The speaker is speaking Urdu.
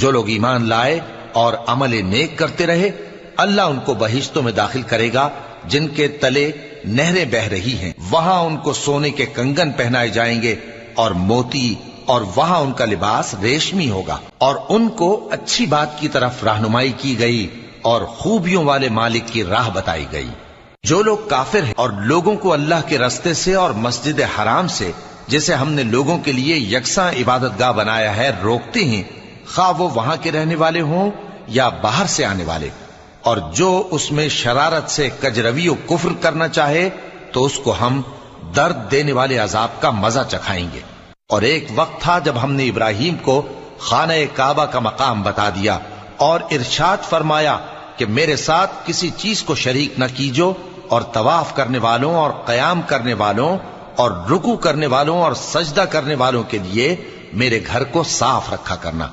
جو لوگ ایمان لائے اور عمل نیک کرتے رہے اللہ ان کو بہشتوں میں داخل کرے گا جن کے تلے نہریں بہ رہی ہیں، وہاں ان کو سونے کے کنگن پہنائے جائیں گے اور موتی، اور وہاں ان کا لباس ریشمی ہوگا، اور ان کو اچھی بات کی طرف رہنمائی کی گئی اور خوبیوں والے مالک کی راہ بتائی گئی۔ جو لوگ کافر ہیں اور لوگوں کو اللہ کے رستے سے اور مسجد حرام سے جسے ہم نے لوگوں کے لیے یکساں عبادت گاہ بنایا ہے روکتے ہیں، خواہ وہ وہاں کے رہنے والے ہوں یا باہر سے آنے والے، اور جو اس میں شرارت سے کجروی و کفر کرنا چاہے تو اس کو ہم درد دینے والے عذاب کا مزہ چکھائیں گے۔ اور ایک وقت تھا جب ہم نے ابراہیم کو خانہ کعبہ کا مقام بتا دیا اور ارشاد فرمایا کہ میرے ساتھ کسی چیز کو شریک نہ کیجو، اور طواف کرنے والوں اور قیام کرنے والوں اور رکوع کرنے والوں اور سجدہ کرنے والوں کے لیے میرے گھر کو صاف رکھا کرنا۔